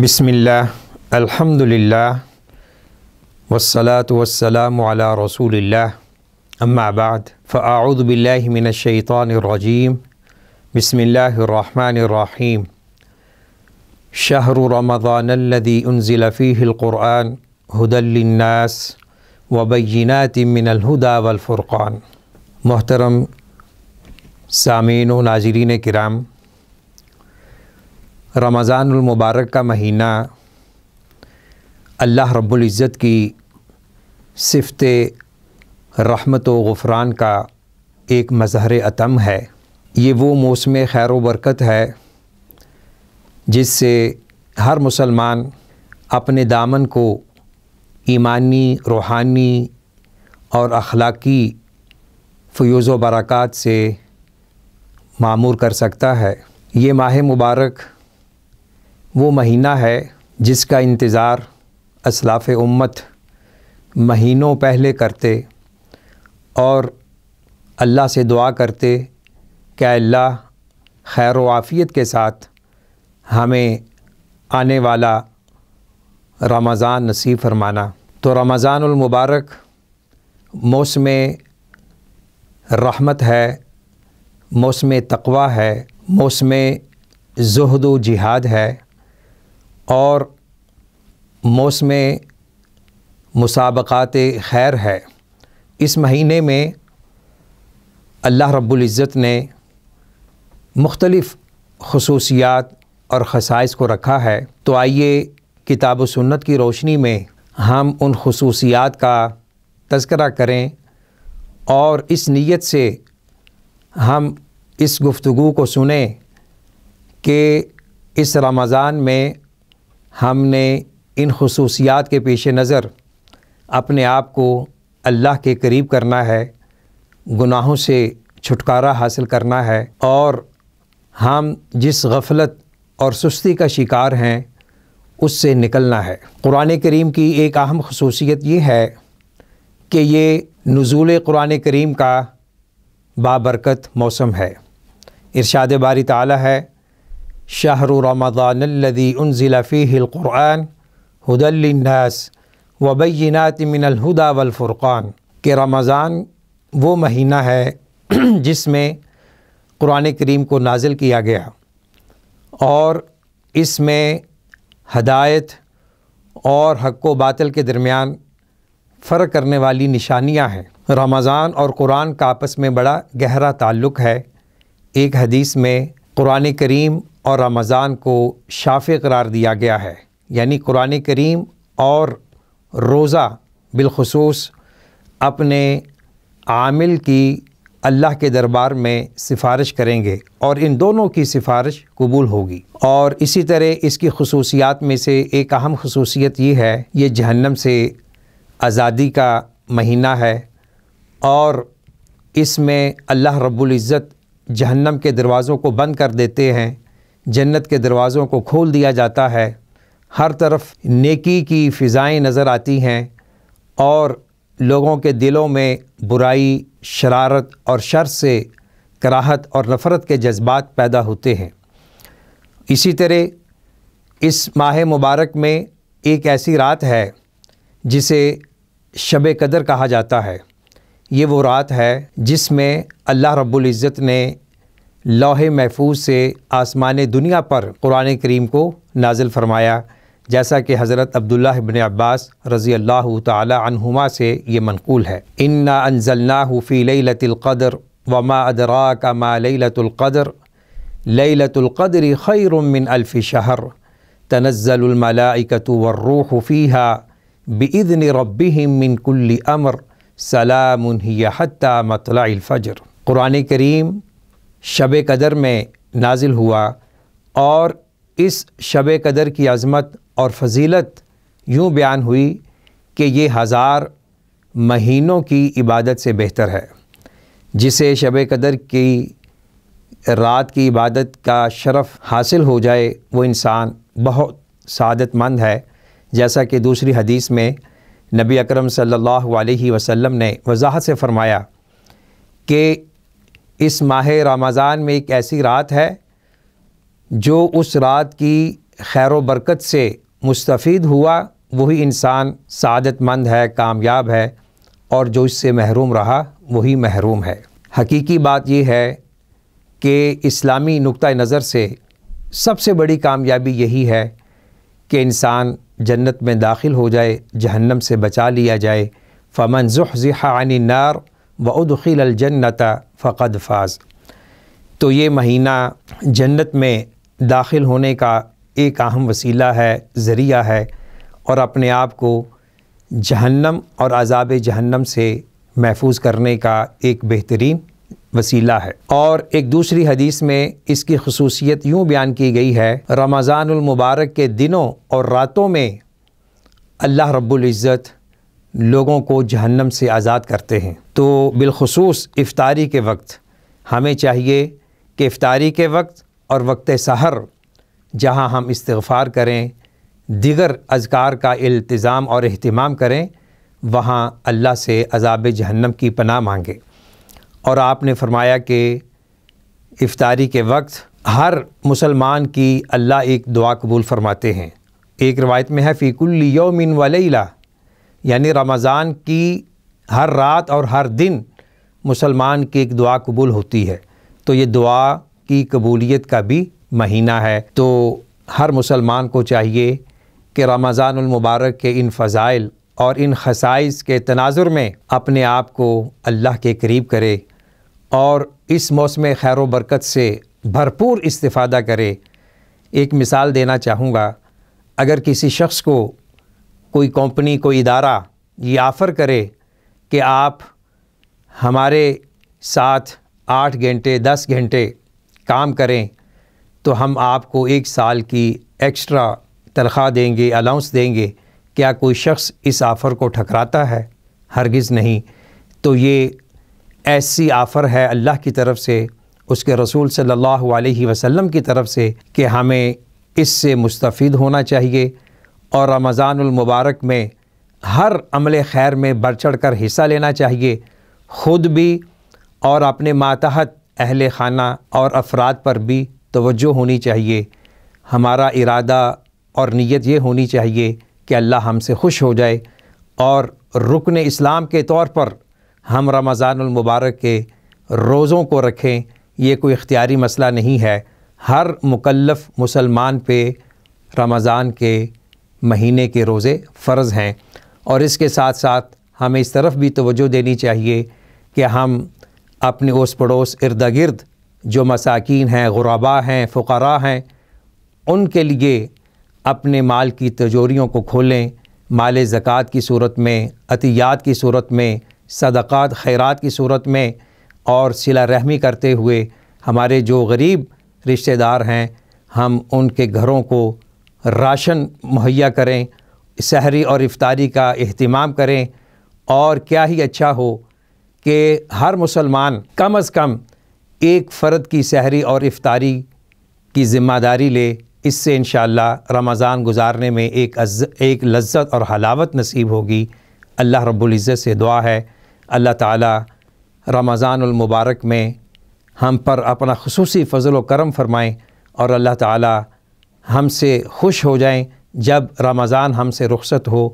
بسم اللہ الحمدللہ والصلاة والسلام علی رسول اللہ اما بعد فاعوذ باللہ من الشیطان الرجیم بسم اللہ الرحمن الرحیم شہر رمضان الذی انزل فیہ القرآن ھدی للناس وبینات من الھدی والفرقان۔ محترم سامعین و ناظرین کرام، رمضان المبارک کا مہینہ اللہ رب العزت کی صفت رحمت و غفران کا ایک مظہر اتم ہے۔ یہ وہ موسم خیر و برکت ہے جس سے ہر مسلمان اپنے دامن کو ایمانی، روحانی اور اخلاقی فیوز و برکات سے معمور کر سکتا ہے۔ یہ ماہ مبارک وہ مہینہ ہے جس کا انتظار اسلاف امت مہینوں پہلے کرتے اور اللہ سے دعا کرتے کہ اللہ خیر و عافیت کے ساتھ ہمیں آنے والا رمضان نصیب فرمانا۔ تو رمضان المبارک موسم رحمت ہے، موسم تقوی ہے، موسم زہد و جہاد ہے اور موسم مسابقات خیر ہے۔ اس مہینے میں اللہ رب العزت نے مختلف خصوصیات اور خصائص کو رکھا ہے، تو آئیے کتاب و سنت کی روشنی میں ہم ان خصوصیات کا تذکرہ کریں اور اس نیت سے ہم اس گفتگو کو سنیں کہ اس رمضان میں ہم نے ان خصوصیات کے پیش نظر اپنے آپ کو اللہ کے قریب کرنا ہے، گناہوں سے چھٹکارا حاصل کرنا ہے اور ہم جس غفلت اور سستی کا شکار ہیں اس سے نکلنا ہے۔ قرآن کریم کی ایک اہم خصوصیت یہ ہے کہ یہ نزول قرآن کریم کا بابرکت موسم ہے۔ ارشاد باری تعالی ہے، شہر رمضان الذی انزل فیہ القرآن ھدی للناس وبینات من الھدی والفرقان، کہ رمضان وہ مہینہ ہے جس میں قرآن کریم کو نازل کیا گیا اور اس میں ہدایت اور حق و باطل کے درمیان فرق کرنے والی نشانیاں ہیں۔ رمضان اور قرآن کا آپس میں بڑا گہرا تعلق ہے۔ ایک حدیث میں قرآن کریم اور رمضان کو شافع قرار دیا گیا ہے، یعنی قرآن کریم اور روزہ بالخصوص اپنے عامل کی اللہ کے دربار میں سفارش کریں گے اور ان دونوں کی سفارش قبول ہوگی۔ اور اسی طرح اس کی خصوصیات میں سے ایک اہم خصوصیت یہ ہے، یہ جہنم سے آزادی کا مہینہ ہے اور اس میں اللہ رب العزت جہنم کے دروازوں کو بند کر دیتے ہیں، جنت کے دروازوں کو کھول دیا جاتا ہے، ہر طرف نیکی کی فضائیں نظر آتی ہیں اور لوگوں کے دلوں میں برائی، شرارت اور شر سے کراہت اور نفرت کے جذبات پیدا ہوتے ہیں۔ اسی طرح اس ماہ مبارک میں ایک ایسی رات ہے جسے شب قدر کہا جاتا ہے۔ یہ وہ رات ہے جس میں اللہ رب العزت نے لوح محفوظ سے آسمان دنیا پر قرآن کریم کو نازل فرمایا، جیسا کہ حضرت عبداللہ ابن عباس رضی اللہ تعالی عنہما سے یہ منقول ہے، انا انزلناہ فی لیلۃ القدر وما ادراک ما لیلۃ القدر لیلۃ القدر خیر من الف شہر تنزل الملائکۃ والروح فیہا باذن ربہم من کل امر سلام ہی حتی مطلع الفجر۔ قرآن کریم شب قدر میں نازل ہوا اور اس شب قدر کی عظمت اور فضیلت یوں بیان ہوئی کہ یہ 1000 مہینوں کی عبادت سے بہتر ہے۔ جسے شب قدر کی رات کی عبادت کا شرف حاصل ہو جائے وہ انسان بہت سعادت مند ہے، جیسا کہ دوسری حدیث میں نبی اکرم صلی اللہ علیہ وسلم نے وضاحت سے فرمایا کہ اس ماہ رمضان میں ایک ایسی رات ہے جو اس رات کی خیر و برکت سے مستفید ہوا وہی انسان سعادت مند ہے، کامیاب ہے، اور جو اس سے محروم رہا وہی محروم ہے۔ حقیقی بات یہ ہے کہ اسلامی نقطہ نظر سے سب سے بڑی کامیابی یہی ہے کہ انسان جنت میں داخل ہو جائے، جہنم سے بچا لیا جائے۔ فمن زحزح عن النار وادخل الجنۃ فقد فاز۔ تو یہ مہینہ جنت میں داخل ہونے کا ایک اہم وسیلہ ہے، ذریعہ ہے، اور اپنے آپ کو جہنم اور عذاب جہنم سے محفوظ کرنے کا ایک بہترین وسیلہ ہے۔ اور ایک دوسری حدیث میں اس کی خصوصیت یوں بیان کی گئی ہے، رمضان المبارک کے دنوں اور راتوں میں اللہ رب العزت لوگوں کو جہنم سے آزاد کرتے ہیں۔ تو بالخصوص افطاری کے وقت ہمیں چاہیے کہ افطاری کے وقت اور وقت سحر جہاں ہم استغفار کریں، دیگر اذکار کا التزام اور اہتمام کریں، وہاں اللہ سے عذاب جہنم کی پناہ مانگیں۔ اور آپ نے فرمایا کہ افطاری کے وقت ہر مسلمان کی اللہ ایک دعا قبول فرماتے ہیں۔ ایک روایت میں ہے فی کل یوم و لیلہ، یعنی رمضان کی ہر رات اور ہر دن مسلمان کی ایک دعا قبول ہوتی ہے۔ تو یہ دعا کی قبولیت کا بھی مہینہ ہے۔ تو ہر مسلمان کو چاہیے کہ رمضان المبارک کے ان فضائل اور ان خصائص کے تناظر میں اپنے آپ کو اللہ کے قریب کرے اور اس موسم خیر و برکت سے بھرپور استفادہ کرے۔ ایک مثال دینا چاہوں گا، اگر کسی شخص کو کوئی کمپنی، کوئی ادارہ یہ آفر کرے کہ آپ ہمارے ساتھ 8 گھنٹے 10 گھنٹے کام کریں تو ہم آپ کو 1 سال کی ایکسٹرا تنخواہ دیں گے، الاؤنس دیں گے، کیا کوئی شخص اس آفر کو ٹھکراتا ہے؟ ہرگز نہیں۔ تو یہ ایسی آفر ہے اللہ کی طرف سے، اس کے رسول صلی اللہ علیہ وسلم کی طرف سے، کہ ہمیں اس سے مستفید ہونا چاہیے اور رمضان المبارک میں ہر عمل خیر میں بڑھ چڑھ کر حصہ لینا چاہیے، خود بھی اور اپنے ماتحت اہل خانہ اور افراد پر بھی توجہ ہونی چاہیے۔ ہمارا ارادہ اور نیت یہ ہونی چاہیے کہ اللہ ہم سے خوش ہو جائے، اور رکن اسلام کے طور پر ہم رمضان المبارک کے روزوں کو رکھیں۔ یہ کوئی اختیاری مسئلہ نہیں ہے، ہر مکلف مسلمان پہ رمضان کے مہینے کے روزے فرض ہیں۔ اور اس کے ساتھ ساتھ ہمیں اس طرف بھی توجہ دینی چاہیے کہ ہم اپنے اوس پڑوس ارد گرد جو مساکین ہیں، غرباء ہیں، فقراء ہیں، ان کے لیے اپنے مال کی تجوریوں کو کھولیں، مال زکوٰۃ کی صورت میں، عطیات کی صورت میں، صدقات خیرات کی صورت میں، اور صلہ رحمی کرتے ہوئے ہمارے جو غریب رشتہ دار ہیں ہم ان کے گھروں کو راشن مہیا کریں، سحری اور افطاری کا اہتمام کریں۔ اور کیا ہی اچھا ہو کہ ہر مسلمان کم از کم ایک فرد کی سحری اور افطاری کی ذمہ داری لے۔ اس سے انشاءاللہ رمضان گزارنے میں ایک لذت اور حلاوت نصیب ہوگی۔ اللہ رب العزت سے دعا ہے اللہ تعالی رمضان المبارک میں ہم پر اپنا خصوصی فضل و کرم فرمائیں، اور اللہ تعالی ہم سے خوش ہو جائیں۔ جب رمضان ہم سے رخصت ہو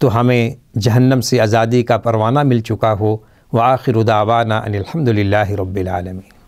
تو ہمیں جہنم سے آزادی کا پروانہ مل چکا ہو۔ وآخر دعوانا ان الحمد للہ رب العالمین۔